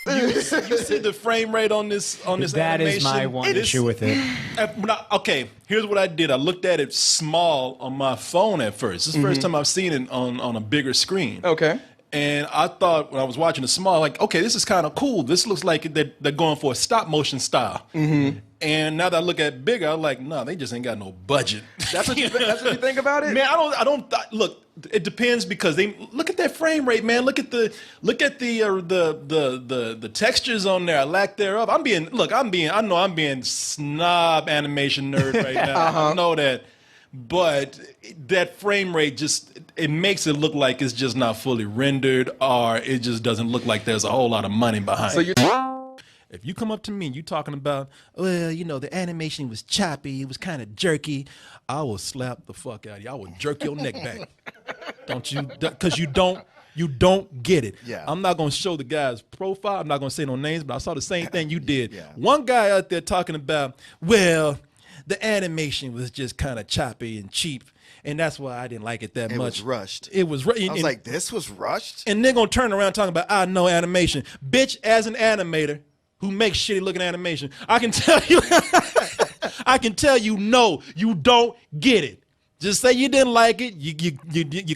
You see the frame rate on this That animation? is my one issue with it. Okay, here's what I did. I looked at it small on my phone at first. This is the first time I've seen it on a bigger screen. Okay. And I thought when I was watching the small, like, okay, this is kind of cool. This looks like they're going for a stop motion style. And now that I look at bigger, I'm like, no, they just ain't got no budget. That's what you think about it? Man, I don't look. It depends because they look at that frame rate, man. Look at the textures on there, lack thereof. I know I'm being snob animation nerd right now. I know that, but that frame rate it makes it look like it's just not fully rendered, or it just doesn't look like there's a whole lot of money behind it. If you come up to me and you talking about, well, the animation was choppy, it was kind of jerky, I will slap the fuck out of you. I will jerk your neck back. Don't you? Because you don't get it. Yeah. I'm not going to show the guy's profile. I'm not going to say no names, but I saw the same thing you did. Yeah. One guy out there talking about, well, the animation was just kind of choppy and cheap, and that's why I didn't like it that much. It was rushed. It was. I was like, this was rushed? And they're going to turn around talking about, I know animation. Bitch, as an animator who makes shitty looking animation, I can tell you, no, you don't get it. Just say you didn't like it, you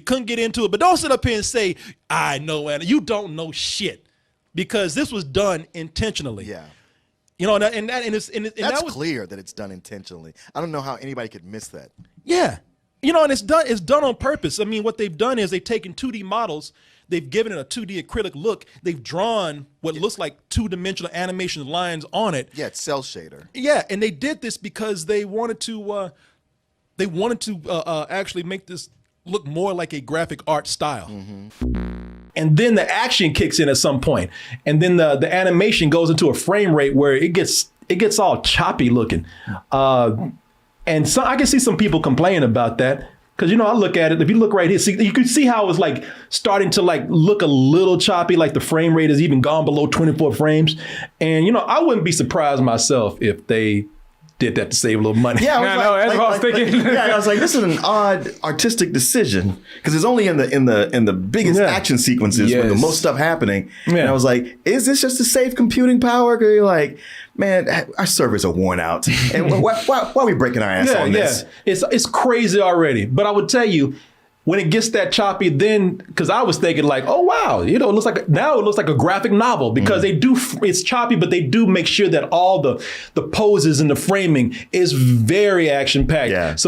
couldn't get into it, but don't sit up here and say, I know, and you don't know shit, because this was done intentionally. Yeah. That was clear that it's done intentionally. I don't know how anybody could miss that. Yeah. And it's done on purpose. I mean, what they've done is they've taken 2D models, they've given it a 2D acrylic look, they've drawn what looks like two-dimensional animation lines on it. Yeah, it's cell shader. Yeah, and they did this because they wanted to actually make this look more like a graphic art style. And then the action kicks in at some point, and then the animation goes into a frame rate where it gets all choppy looking. And so I can see some people complaining about that, because I look at it. If you look right here, you can see how it's like starting to like look a little choppy, like the frame rate has even gone below 24 frames. And I wouldn't be surprised myself if they did that to save a little money. Yeah, that's what I was thinking. I was like, this is an odd artistic decision, because it's only in the biggest action sequences with the most stuff happening. Yeah. And I was like, is this just to save computing power? Because you're like, man, our servers are worn out, and why are we breaking our ass on this? It's crazy already. But I would tell you, when it gets that choppy, then, because I was thinking like, oh wow, it looks like a graphic novel, because it's choppy, but they do make sure that all the poses and the framing is very action packed. Yeah. So